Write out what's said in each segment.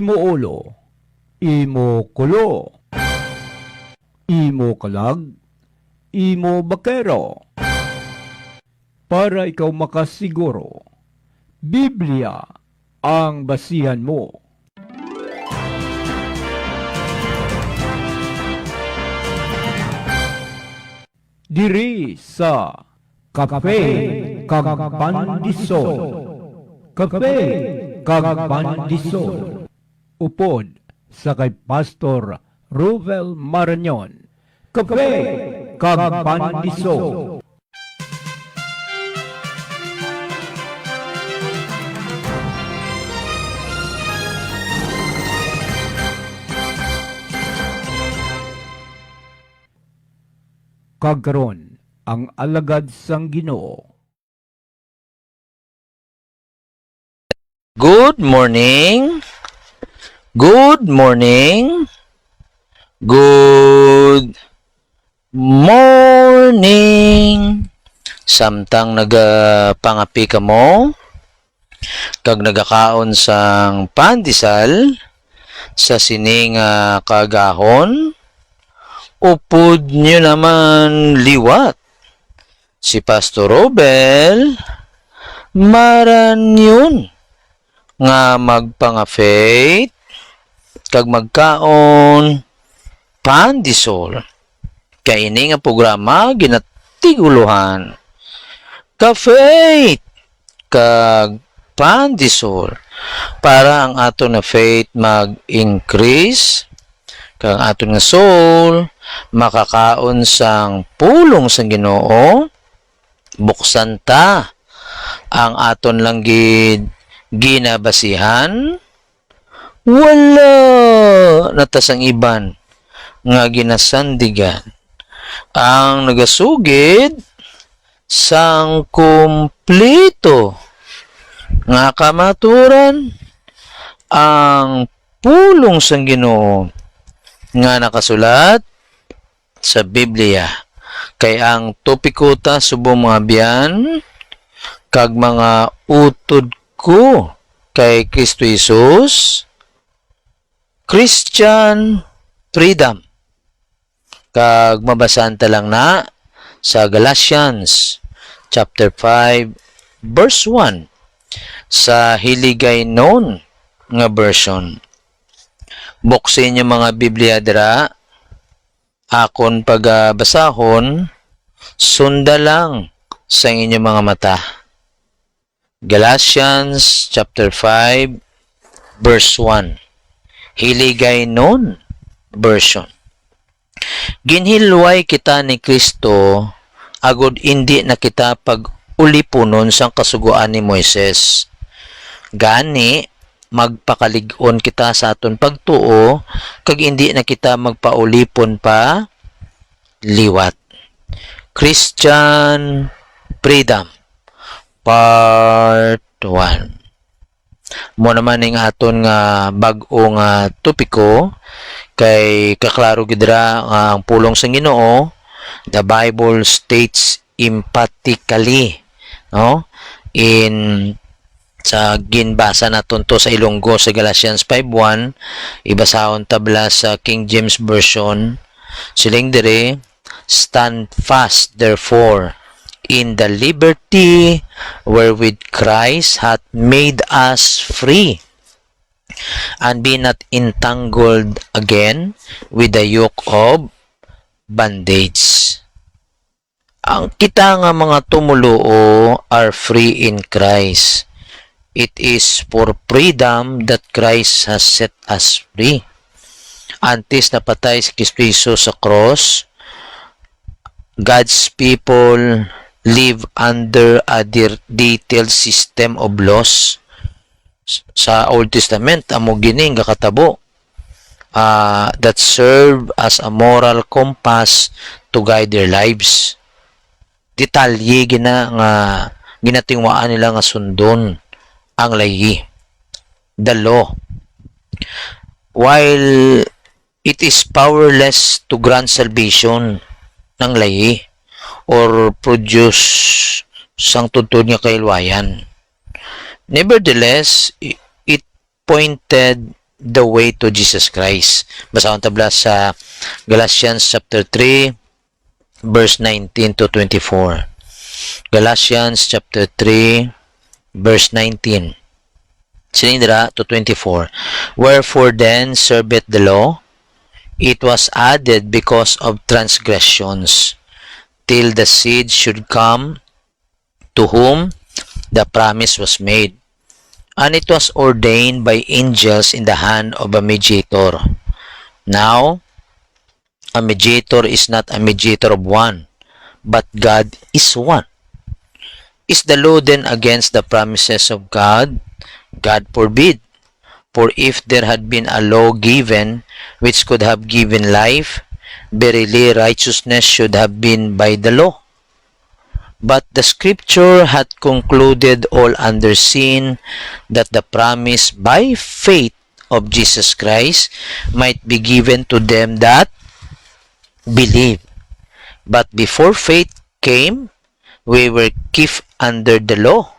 imo ulo, imo kulo, imo kalag, imo bakero. Para ikaw makasiguro, Biblia ang basihan mo. Diri sa Kape kag Pandisol. Kape kag Pandisol. Upod sa kay Pastor Ruvel Marañon. Kape kag Pandisol. Kagkaron ang alagad sang Ginoo. Good morning. Good morning. Good morning. Samtang nagapangapi ka mo, kag nagakaon sang pandesal sa sining kagahon, upod nyo naman liwat. Si Pastor Robel Marañon nga magpanga-faith kag magkaon pandesol. Kaini nga programa ginatiguluhan ka-faith kag pandesol para ang ato na faith mag-increase kag aton nga soul makakaon sang pulong sang Ginoo. Buksan ta ang aton lang ginabasihan, wala natasang iban nga ginasandigan ang nagasugid sang kumpleto nga kamaturan ang pulong sang Ginoo nga nakasulat sa Biblia. Kay ang topiko ta subong mga biyan kag mga utod ko kay Kristo Jesus, Christian freedom. Kag mabasahan ta lang na sa Galatians chapter 5 verse 1 sa Hiligaynon nga version. Buksin niyo mga Biblia dira. Akon pagbasahon, sunda lang sa inyong mga mata. Galatians chapter 5 verse 1. Hiligaynon version. Ginhilway kita ni Kristo agud indi na kita pag-ulipunon sang kasugoan ni Moises. Gani magpakalig-on kita sa aton pagtuo kag indi na kita magpaulipon pa liwat. Christian freedom part 1. Mo naman ning aton nga bag-o nga topiko kay kaklaro gidra ang pulong sa Ginoo. The Bible states emphatically, no? Sa ginbasa naton to sa Ilonggo sa Galatians 5:1, ibasahon tabla sa King James Version. Siling dire, stand fast therefore in the liberty wherewith Christ hath made us free, and be not entangled again with the yoke of bondage. Ang kita nga mga tumuluo are free in Christ. It is for freedom that Christ has set us free. Antes napatay si Kristo sa cross, God's people live under a detailed system of laws. Sa Old Testament, amo gining kakatabo that serve as a moral compass to guide their lives. Detalye gina nga ginatingwaan nila nga sundon ang layi, the law. While it is powerless to grant salvation ng layi or produce sang tuntun nga kailwayan, nevertheless, it pointed the way to Jesus Christ. Basahon tabla sa Galatians chapter 3 verse 19 to 24. Galatians chapter 3 verse 19 sinindra to 24. Wherefore then serveth the law? It was added because of transgressions, till the seed should come to whom the promise was made. And it was ordained by angels in the hand of a mediator. Now, a mediator is not a mediator of one, but God is one. Is the law then against the promises of God? God forbid. For if there had been a law given which could have given life, verily righteousness should have been by the law. But the scripture had concluded all under sin, that the promise by faith of Jesus Christ might be given to them that believe. But before faith came, we were kept under the law,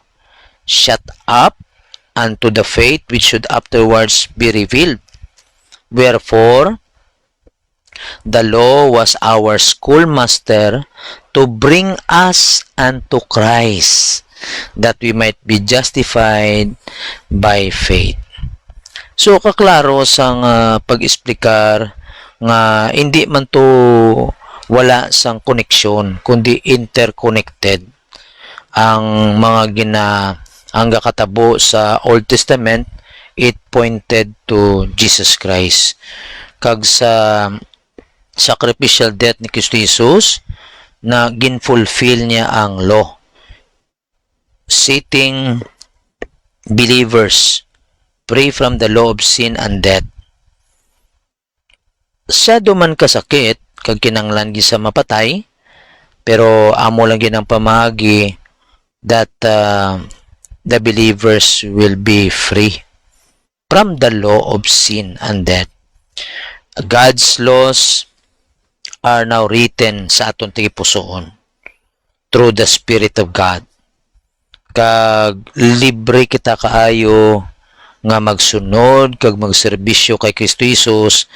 shut up unto the faith which should afterwards be revealed. Wherefore, the law was our schoolmaster to bring us unto Christ, that we might be justified by faith. So, kaklaro sang pag-explikar nga hindi man to wala sang koneksyon, kundi interconnected ang mga ang katabo sa Old Testament. It pointed to Jesus Christ. Kag sa sacrificial death ni Kristo Jesus, na ginfulfill niya ang law, setting believers free from the law of sin and death. Siya duman kasakit, kag kinanglan gi sa mapatay, pero amo lang ginang pamagi that the believers will be free from the law of sin and death. God's laws are now written sa aton tigipusoon through the Spirit of God. Kag libre kita kaayo nga magsunod kag magserbisyo kay Kristo Jesus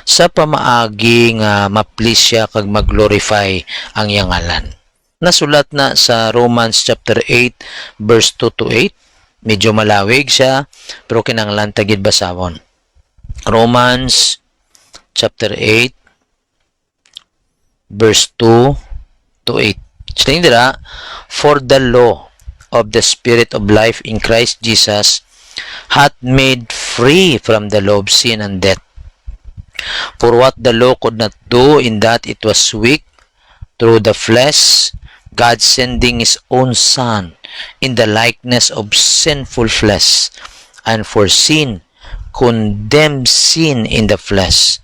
sa pamaagi nga ma-please siya kag mag-glorify ang iyang ngalan. Nasulat na sa Romans chapter 8 verse 2 to 8. Medyo malawig siya, pero kinanglan tagid basawon. Romans chapter 8 verse 2 to 8. Sinindira, for the law of the Spirit of life in Christ Jesus hath made free from the law of sin and death. For what the law could not do, in that it was weak through the flesh, God sending his own Son in the likeness of sinful flesh, and for sin condemned sin in the flesh,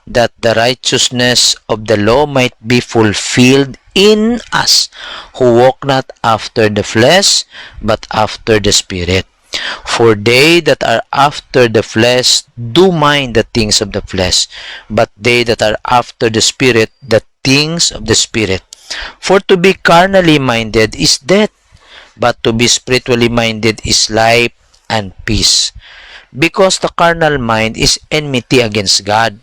that the righteousness of the law might be fulfilled in us, who walk not after the flesh, but after the Spirit. For they that are after the flesh do mind the things of the flesh, but they that are after the Spirit, the things of the Spirit. For to be carnally minded is death, but to be spiritually minded is life and peace. Because the carnal mind is enmity against God,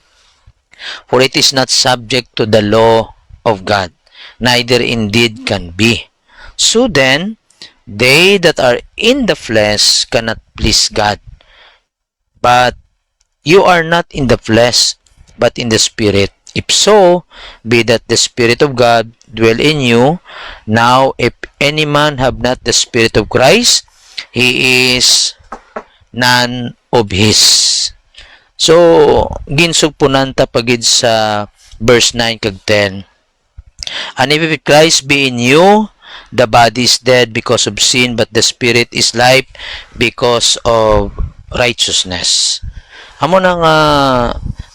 for it is not subject to the law of God, neither indeed can be. So then, they that are in the flesh cannot please God. But you are not in the flesh, but in the Spirit. If so, be that the Spirit of God dwell in you. Now, if any man have not the Spirit of Christ, he is none of his. So, ginsugpunan ta pagid sa verse 9 kag 10. And if Christ be in you, the body is dead because of sin, but the Spirit is life because of righteousness. Amo na nga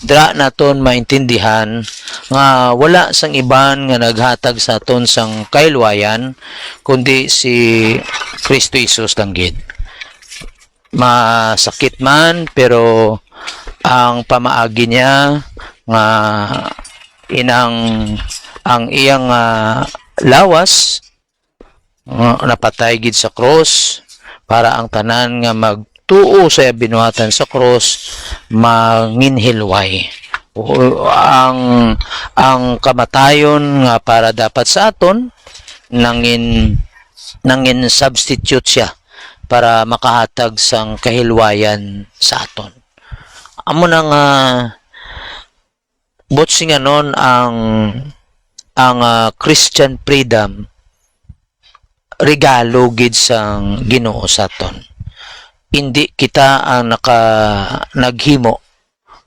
dra naton maintindihan nga wala sang iban nga naghatag sa aton sang kailwayan kundi si Kristo Jesus lang gid. Masakit man, pero ang pamaagi niya nga ang iyang lawas napatay gid sa cross para ang tanan nga tuo sa binuhatan sa cross manginhilway. Ang kamatayon nga para dapat sa aton nangin substitute siya para makahatag sang kahilwayan sa aton. Amo na nga botsi nga nun ang Christian freedom regalo gid sang Ginoo sa aton. Hindi kita ang naghimo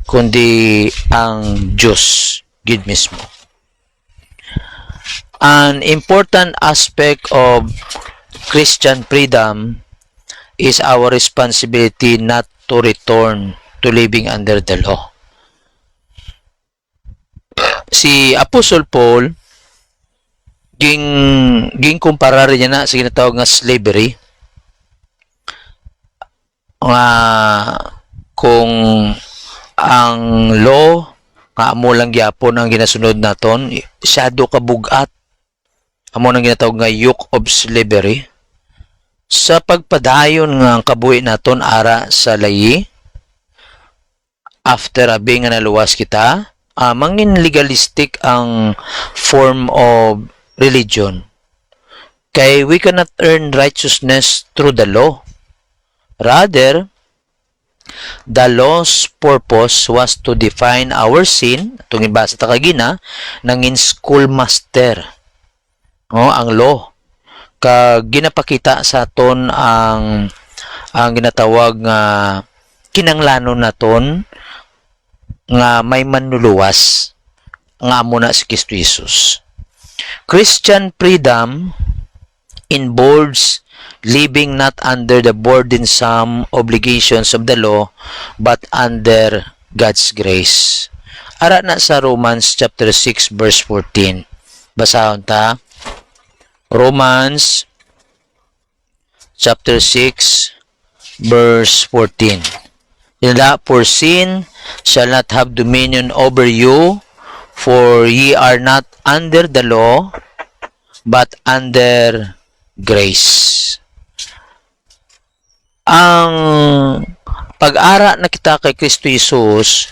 kundi ang Diyos gid mismo. An important aspect of Christian freedom is our responsibility not to return to living under the law. Si Apostle Paul ging kumpara rin niya na sa ginatawag nga slavery nga kung ang law nga amo lang gyapon ang ginasunod naton syado kabugat amo nang ginatawag nga yoke of slavery sa pagpadayon nga ang kabuhi naton ara sa layi after being nga naluwas kita mangin legalistic ang form of religion kay we cannot earn righteousness through the law. Rather, the law's purpose was to define our sin, itong ibasa ta kagina, nangin schoolmaster. Ang law. Kag ginapakita sa aton ang ginatawag nga kinanglanon naton nga may manluluwas nga amo na si Kristo Jesus. Christian freedom involves living not under the burdensome obligations of the law, but under God's grace. Ara na sa Romans chapter 6 verse 14. Basahon ta. Romans chapter 6 verse 14. For sin shall not have dominion over you, for ye are not under the law, but under grace. Ang pag-ara na kita kay Kristo Jesus,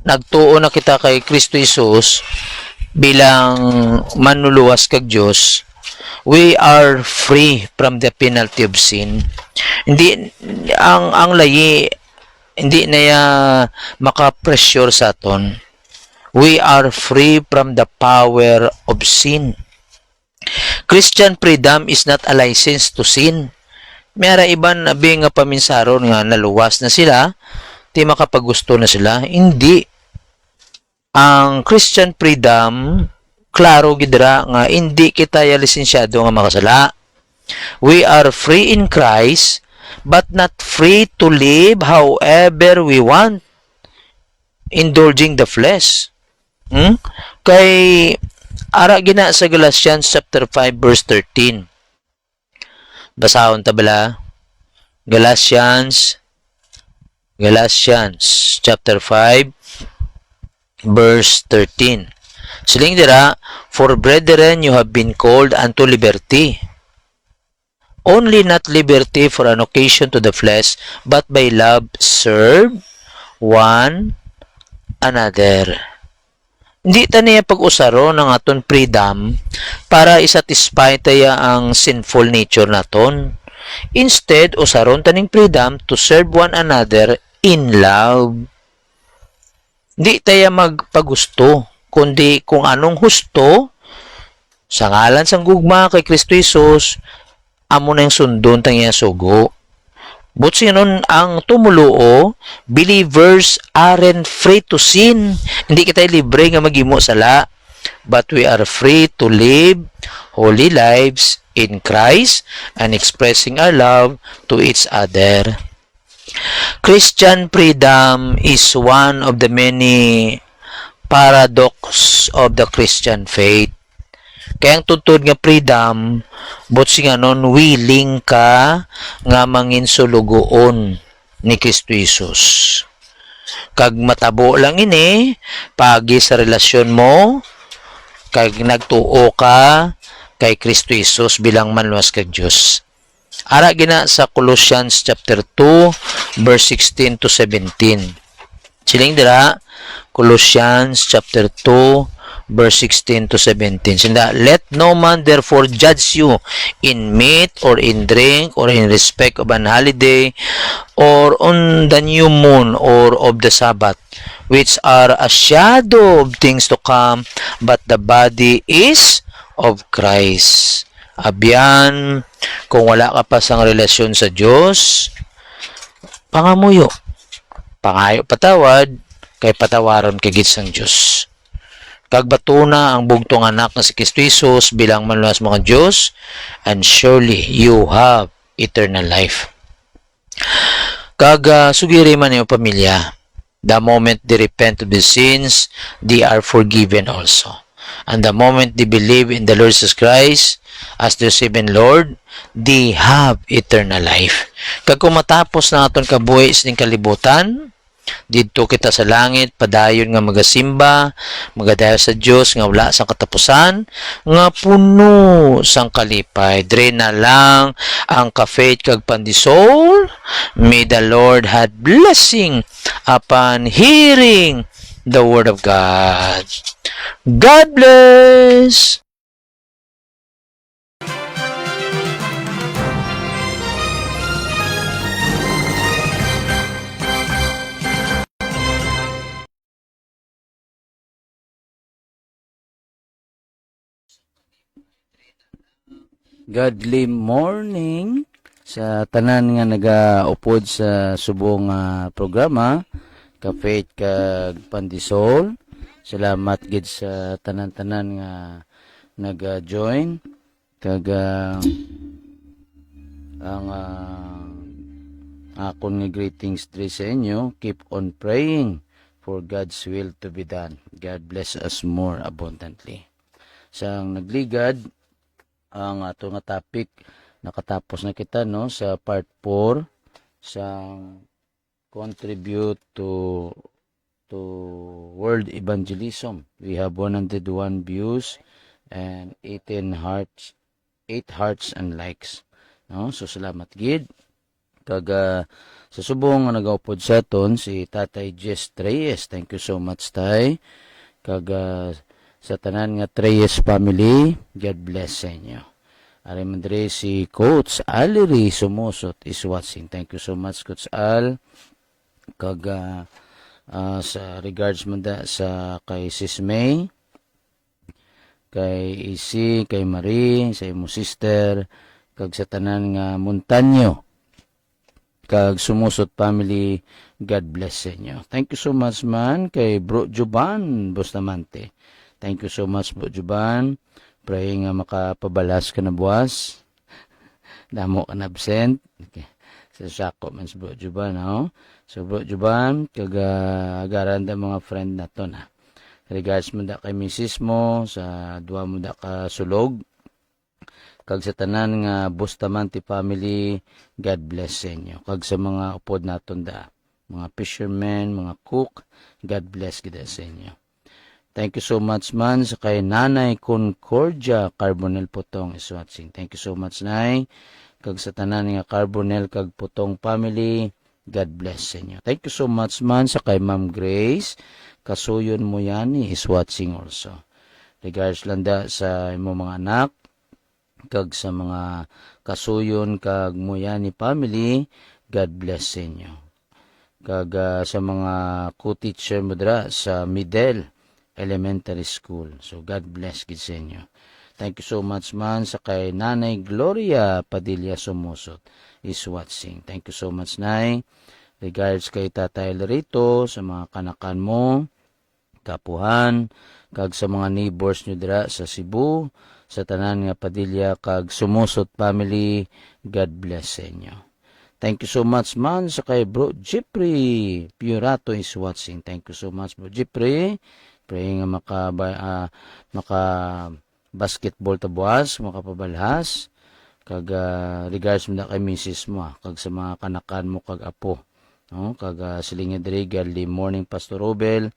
nagtuo na kita kay Kristo Jesus bilang manluluwas kag Dios, we are free from the penalty of sin. Hindi ang layi hindi na ya maka-pressure sa aton. We are free from the power of sin. Christian freedom is not a license to sin. Mayara iban abi nga paminsaron nga naluwas na sila, di makapagusto na sila. Hindi. Ang Christian freedom, klaro gidra nga hindi kita ya lisensyado nga makasala. We are free in Christ, but not free to live however we want, indulging the flesh. Kay ara gina sa Galatians chapter 5 verse 13. Basahon ta bala. Galatians chapter 5 verse 13. Siling dira, for brethren you have been called unto liberty. Only not liberty for an occasion to the flesh, but by love serve one another. Hindi ta niya pag-usaro ng aton freedom para isatisfy taya ang sinful nature naton. Instead, usaron taning freedom to serve one another in love. Hindi taya magpagusto, kundi kung anong husto, sa ngalan sang gugma kay Kristo Jesus, amo na yung sundon tang iya sugo. But sinon ang tumuluo, believers aren't free to sin. Hindi kita libre nga maghimo sala, but we are free to live holy lives in Christ and expressing our love to each other. Christian freedom is one of the many paradox of the Christian faith. Kaya ang tuntun nga freedom, botsi nga non, willing ka nga manginsulugoon ni Kristo Jesus. Kag matabo lang ini, pagi sa relasyon mo, kag nagtuo ka kay Kristo Jesus bilang manluwas kag Diyos. Ara gina sa Colossians chapter 2 verse 16 to 17. Siling dira Colossians chapter 2 verse 16 to 17. Sinda, let no man therefore judge you in meat or in drink or in respect of an holiday or on the new moon or of the Sabbath, which are a shadow of things to come, but the body is of Christ. Abyan, kung wala ka pa sang relasyon sa Diyos, pangamuyo, pangayo patawad, kay patawaron kay gitsang Diyos. Kag batuna ang bugtong anak na si Kristo Jesus bilang manlunas mga Diyos, and surely you have eternal life. Kag sugiri man yung pamilya, the moment they repent of their sins, they are forgiven also. And the moment they believe in the Lord Jesus Christ as their Savior and Lord, they have eternal life. Kag kung matapos na aton kabuhi sining kalibutan, dito kita sa langit, padayon nga magasimba, magadayo sa Dios nga wala sang katapusan, nga puno sang kalipay. Dre na lang ang ka-faith kag pandisol. May the Lord had blessing upon hearing the word of God. God bless! Godly morning sa tanan nga nagaupod sa subong programa ka-faith kag pandisol. Salamat gid sa tanan-tanan nga nag-join kag ang akon nga greetings diri sa inyo. Keep on praying for God's will to be done. God bless us more abundantly. Sang nagligad ang ato nga topic, nakatapos na kita no sa part 4 sa contribute to world evangelism. We have 101 views and 8 hearts and likes. No, so salamat gid. Kag sa subong nga nagaupod sa aton si Tatay Jess Reyes. Thank you so much, Tay. Kag sa tanan nga Reyes family, God bless sa inyo. Ari mandre si Coach Aliri Sumusot is watching. Thank you so much, Coach Al. Kag sa regards man da sa kay Sis May, kay Isi, kay Marie, sa imo sister, kag sa tanan nga Montaño, kag Sumusot family, God bless sa inyo. Thank you so much man kay Bro Juban Bustamante. Thank you so much, Bro Juban. Praying nga makapabalas ka na buwas. Damo ka na absent. Okay. Sa sako man si Bro Juban, no? So, Bro Juban, kag agaran da mga friend na to na. Regards mo da kay misis mo, sa duwa mo da ka sulog. Kag sa tanan nga Bustamante family, God bless sa inyo. Kag sa mga upod naton da, mga fishermen, mga cook, God bless gid sa inyo. Thank you so much man sa kay Nanay Concordia Carbonel Putong is watching. Thank you so much, Nay. Kag sa tanan nga Carbonel kag Putong family, God bless sa inyo. Thank you so much man sa kay Ma'am Grace Kasuyon mo yan is watching also. Regards lang da sa imo mga anak kag sa mga kasuyon kag Muyani family, God bless sa inyo. Kag sa mga co-teacher mo dira sa Middle Elementary School. So, God bless gid sa inyo. Thank you so much man sa kay Nanay Gloria Padilla Sumusot is watching. Thank you so much, Nay. Regards kay Tatay Larito, sa mga kanakan mo, kapuhan, kag sa mga neighbors nyo dira sa Cebu, sa tanan nga Padilla kag Sumusot family, God bless sa inyo. Thank you so much man sa kay Bro Jeffrey Purato is watching. Thank you so much, Bro Jeffrey. Praying nga maka basketball tabuas, makapabalhas. Kag regards mo na kay misis mo, kag sa mga kanakan mo kag apo. No? Kag silinga diri godly morning, Pastor Robel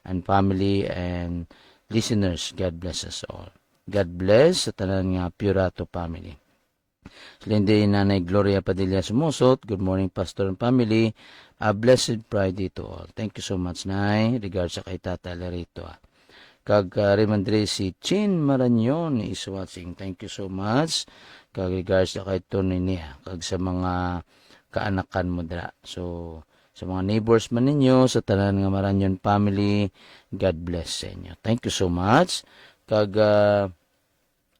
and family and listeners. God bless us all. God bless sa tanan nga Purato family. Lindy Nanay Gloria Padilla Sumusot. Good morning, Pastor and family. A blessed Friday to all. Thank you so much, Nay. Regards sa kay Tata Larito. Kag remandre si Chin Maranyon is watching. Thank you so much. Kag regards sa kay Tony niya. Kag sa mga kaanakan mo dra. So, sa mga neighbors man ninyo, sa tanan nga Maranyon family, God bless sa inyo. Thank you so much. Kag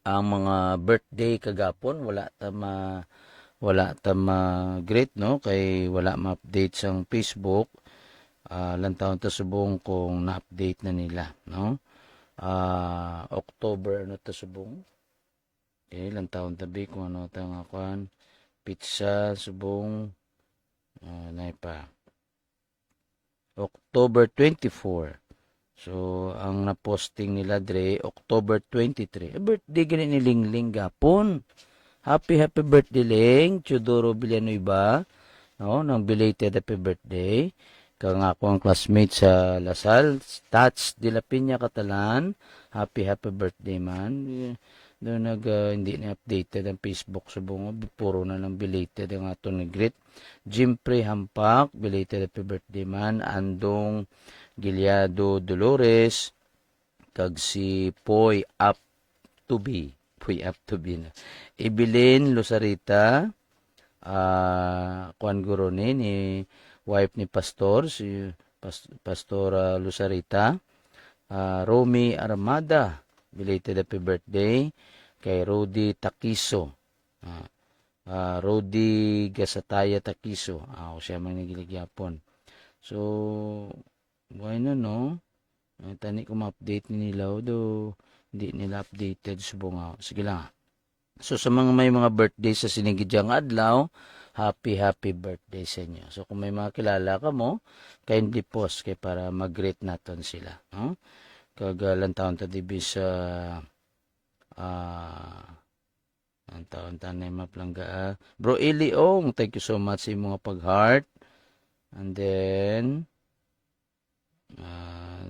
ang mga birthday kagapon wala ta great no kay wala ma-update sang Facebook. Lantaon ta subong kung na-update na nila no. October ano ta subong. Okay, lantaon tabi kung ano ta nga kwan pizza subong nay pa October 24. So, ang na-posting nila dre, October 23. Birthday gani ni Lingling gapon. Happy birthday, Ling. Chudoro Villanueva ba? No, nang belated happy birthday. Kang ako ang classmate sa Lasal. Tats de la Piña Catalan. Happy birthday, man. Doon hindi na updated ang Facebook sa bungo. Puro na lang belated ang ato ni Grit. Jimpre Hampak, belated happy birthday, man. Andong Gilyado Dolores, kag si Poy Up to be na. Ibilin Losarita, Juan Gurone, ni wife ni Pastor, si Pastor Losarita, Romy Armada, belated happy birthday, kay Rodi Takiso, Rodi Gasataya Takiso, siya man nagiligapon. So, buhay na no. Tani ko ma-update nila do hindi nila updated subong. Sige lang. So sa mga may mga birthday sa sinigidyang adlaw, happy birthday sa inyo. So kung may mga kilala ka mo, kindly post kay para mag-greet naton sila. No? Kagalan taon ta dibi sa ang taon tanay maplangga. Bro Eliong, thank you so much sa mga pag-heart. And then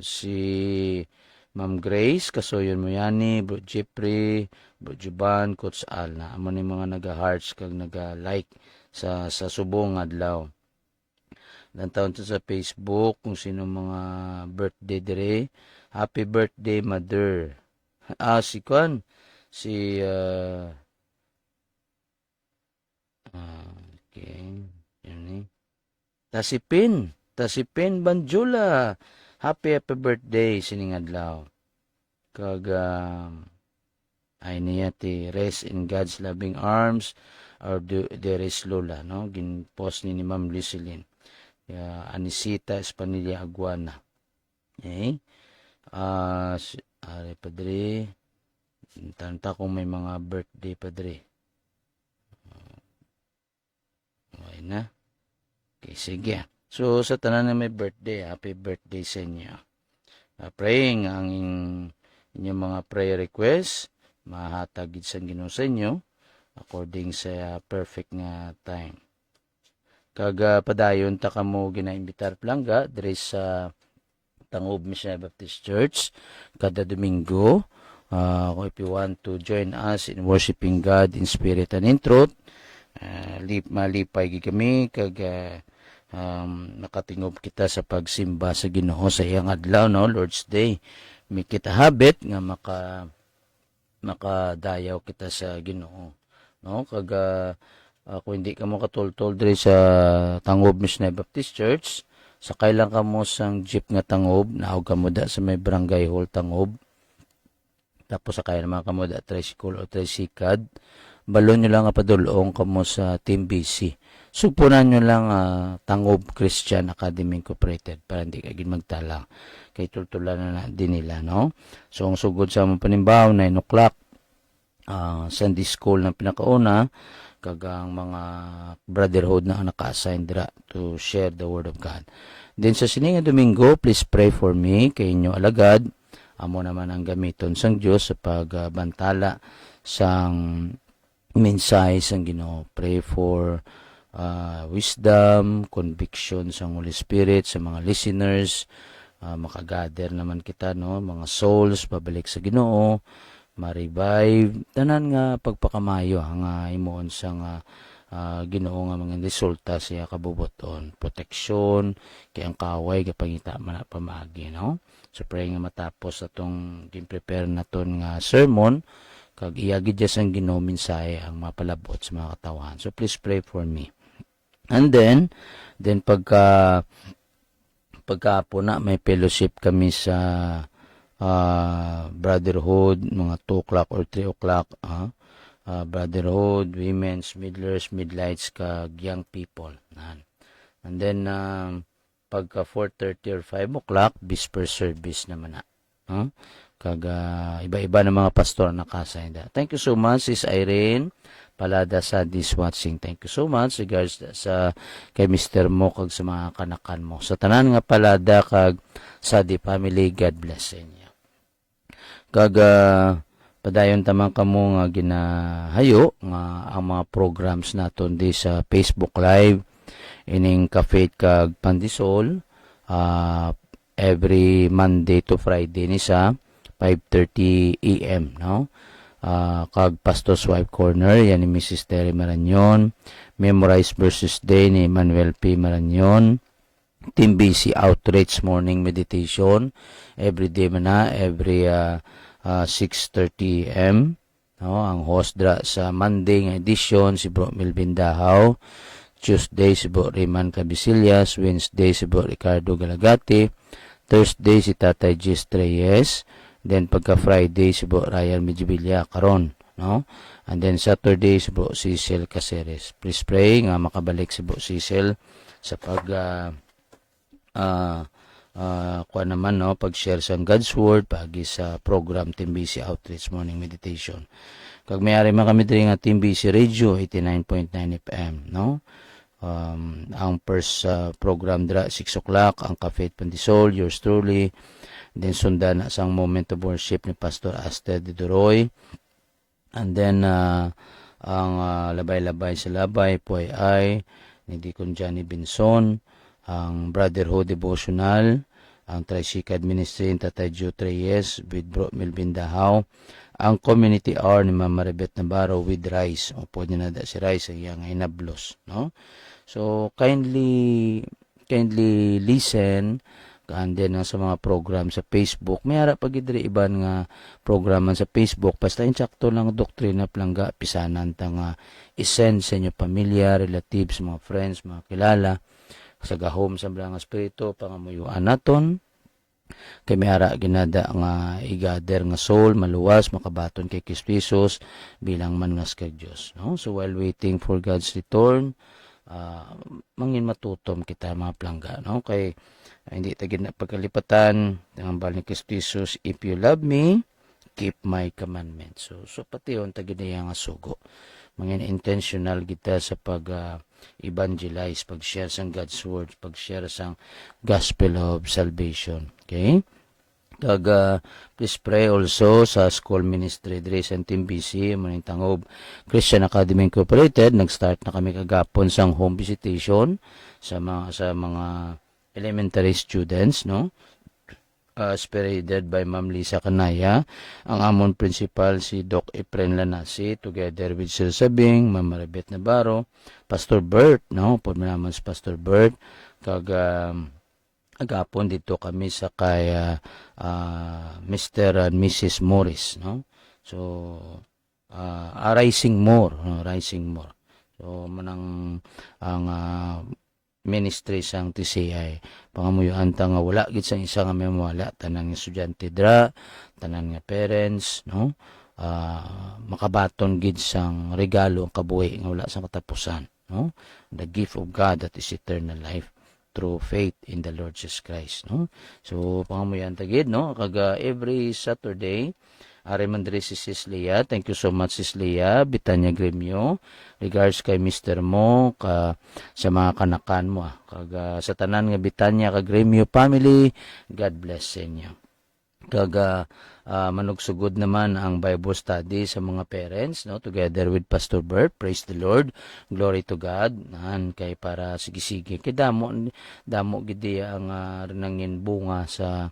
si Ma'am Grace, Kasoyon Moyani, Bro Jeffrey, Bro Juban, Coach Al na amo ni mga naga-hearts kag naga-like sa subong adlaw. Dan taon to sa Facebook kung sino mga birthday dire. Happy birthday, mother. Si Kwan, si okay, yun ni. Tasipin Banjula. Happy birthday sining adlaw. Kag ay niya ti rest in God's loving arms or there is Lola no gin-post ni Ma'am Lucilin. Anisita Espanilla Aguana. Okay? Are padre. Tanta kung may mga birthday padre. Okay na. Okay, sige. So, sa tanan na may birthday, happy birthday sa inyo. Praying ang inyong mga prayer requests, mahatagid sa Ginoo sa inyo, according sa perfect nga time. Kaga padayon ta kamo ginaimbitar plangga, diri sa Tangob Missionary Baptist Church, kada Domingo. If you want to join us in worshiping God in spirit and in truth, malipay kami, kaga nakatingob kita sa pagsimba sa Ginoo sa iyang adlaw no Lord's Day. May kita habit nga makadayaw kita sa Ginoo no kaga kung hindi ka mo katultol diri sa Tangob Missionary Baptist Church, sakay lang ka mo sang jeep nga Tangob, naog ka mo da sa may barangay hall Tangob, tapos sakay naman ka mo da tricycle o tricycad, balon nyo lang padulong ka mo sa Team BC. Supunan nyo lang Tangob Christian Academy Incorporated para hindi ka magtalang. Kay tultulan na din nila, no? So, ang sugod sa mga panimbaw, 9 o'clock, Sunday School na pinakauna, kagang mga brotherhood na naka-assign dira to share the Word of God. Then sa sininga Domingo, please pray for me, kay inyo alagad. Amo naman ang gamiton sang Diyos sa pagbantala sang mensahe sang Ginoo. Pray for wisdom, conviction sa Holy Spirit, sa mga listeners, makagather naman kita, no? Mga souls, pabalik sa Ginoo, ma-revive, tanan nga pagpakamayo nga imuon sa nga Ginoo nga mga resulta siya kabubuton, proteksyon kay ang kaway kapangita man na pamagi, no? So pray nga matapos atong gin-prepare naton nga sermon kag iyagid dia sang Ginoo mensahe ang mapalabot sa mga katawan. So please pray for me. And then pagka po na may fellowship kami sa brotherhood mga 2 o'clock or 3 o'clock, brotherhood, women's, midlers, midlights, kag young people. And then, pagka 4:30 or 5 o'clock, vesper service naman na. Kag iba-iba na mga pastor nakasign da. Thank you so much, Sis Irene Palada sa this watching. Thank you so much regards sa kay Mr. mo kag sa mga kanakan mo. Sa tanan nga Palada kag sa the family, God bless sa inyo. Kag padayon tamang kamo nga ginahayo nga ang mga programs naton di sa Facebook Live ining Cafe kag Pandisol every Monday to Friday ni sa 5:30 AM, no? Kag Pastor's Wife Corner yan ni Mrs. Terry Marañon, Memorize Verses Day ni Manuel P. Marañon, Team BC Outreach Morning Meditation every day man na, every 6:30 AM, no? Ang host dra sa Monday nga edition si Bro Melvin Dahaw, Tuesday si Bro Riman Cabisillas, Wednesday si Bro Ricardo Galagati, Thursday si Tatay Gis Reyes, then pagka Friday si Bro Ryan Medjibilla karon, no? And then Saturday si Bro Cecil Caceres. Please pray nga makabalik si Bro Cecil sa kuha naman, no, pag-share sa God's Word pagi sa program Team BC Outreach Morning Meditation. Kag mayari man kami diri nga Team BC Radio 89.9 FM, no? Ang first program dira 6 o'clock ang Cafe Pandisol, yours truly. Then sundan na sang moment of worship ni Pastor Aster de Duroy. And then ang labay-labay sa labay po ay ni Deacon Johnny Binson, ang Brotherhood Devotional, ang Tricycad Ministry ni Tatay Jude Reyes with Bro Melvin Dahaw, ang Community Hour ni Mama Rebet Navarro with Rice. O po niya na da si Rice ang iyang inablos, no? So kindly listen. And then sa mga program sa Facebook, may harap pagidiri iban nga programan sa Facebook, basta insakto lang doktrina plangga pisanan ta nga isend sa inyo pamilya, relatives, mga friends, mga kilala sa gahom sa mga espiritu pangamuyuan naton kay may ara ginada nga i-gather nga soul maluwas makabaton kay Kristo bilang mangas kay Dios, no? So while waiting for God's return, mangin matutom kita mga plangga, no? Kay hindi tagid na pagkalipatan ang bal ni Kristo Jesus, if you love me, keep my commandments. So pati yon tagid na nga sugo. Mangin intentional kita sa evangelize, pag-share sang God's word, pag-share sang gospel of salvation. Okay? Kag please pray also sa school ministry diri sa Team BC maning Tangob Christian Academy Incorporated. Nag-start na kami kagapon sang home visitation sa mga elementary students, no? Spearheaded by Ma'am Lisa Canaya, ang amon principal si Doc Efren Lanasi, together with Sir Sabing, Ma'am Maribet Navarro, Pastor Bert, no? Pod naman si Pastor Bert, kag agapon dito kami sa kay Mr. and Mrs. Morris, no? So rising more, no? Rising more. So manang ang ministry sang TCI pangamuyuan ta nga wala gid sang isa nga memwala tanan nga estudyante dra, tanan nga parents, no? Makabaton gid sang regalo ang kabuhi nga wala sang katapusan, no? The gift of God that is eternal life through faith in the Lord Jesus Christ, no? So pangamuyuan ta gid, no? Kag every Saturday Arimandre si Sis Leah. Thank you so much, Sis Leah. Bitanya Gremio. Regards kay Mr. Mo, sa mga kanakan mo. Kag sa tanan nga Bitanya ka Gremio family, God bless sa inyo. kag manugsugod naman ang Bible study sa mga parents, no, together with Pastor Bert. Praise the Lord, glory to God. Kay para sige kay damo gidi ang renangin bunga sa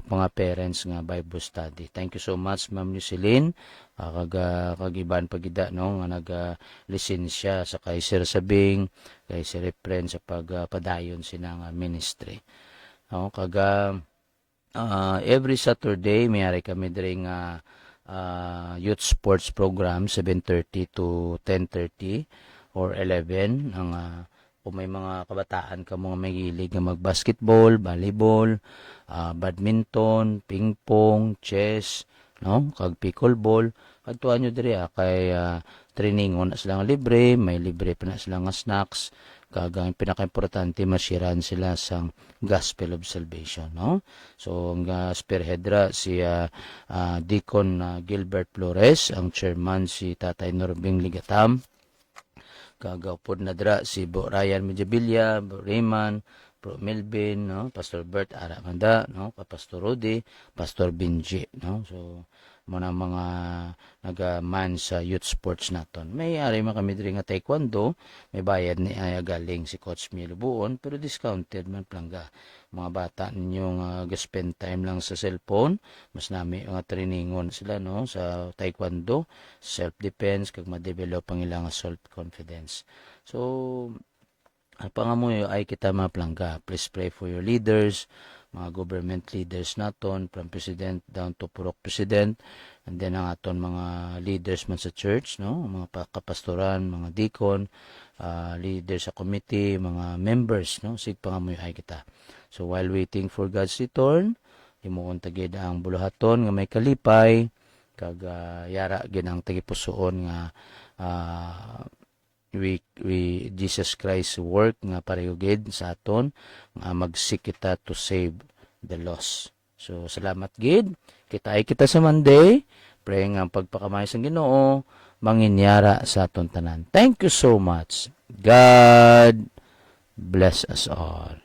mga parents nga Bible study. Thank you so much, Ma'am Lucilin, kagiban pagida, no, nga nag-lisensya sa kay Sir Sabing, kay Sir Efren sa pagpadayon sinang ministry. No, every Saturday mayari kami diri nga youth sports program 7:30 to 10:30 or 11 ang kung may mga kabataan ka mga mahilig nga mag-basketball, volleyball, badminton, ping-pong, chess, no, kag pickleball, kadtuan nyo diri kay training na sila nga libre, may libre pa na sila nga snacks, kag ang pinaka-importante mashiran sila sang Gospel of Salvation, no. So ang spearhead ra si Deacon Gilbert Flores, ang chairman si Tatay Norbing Ligatam, kagawpod na dra si Bo Ryan Medjabilia, Bo Raymond, Bro Melvin, no, Pastor Bert Aramanda, no, Pastor Rudy, Pastor Benji, no. So muna mga nagaman sa youth sports naton. May ari man kami diri nga taekwondo, may bayad ni galing si Coach Milo Buon, pero discounted man plangga. Mga bata ninyo ga-spend time lang sa cellphone, mas nami nga trainingon sila, no, sa taekwondo, self-defense, kag ma-develop ang ilang self-confidence. So pangamoy ay kita maplangga. Please pray for your leaders, mga government leaders naton, from president down to purok president, and then ang aton mga leaders man sa church, no, mga kapastoran, mga deacon, leaders sa committee, mga members, no, sig pangamoy ay kita. So while waiting for God's return, himuon tagid ang buluhaton nga may kalipay, kag yara gid ang tagipusoon nga we Jesus Christ work nga parehugid sa aton nga magsik kita to save the lost. So salamat gid, kita sa Monday, pray nga pagpakamay sa Ginoo manginyara sa aton tanan. Thank you so much. God bless us all.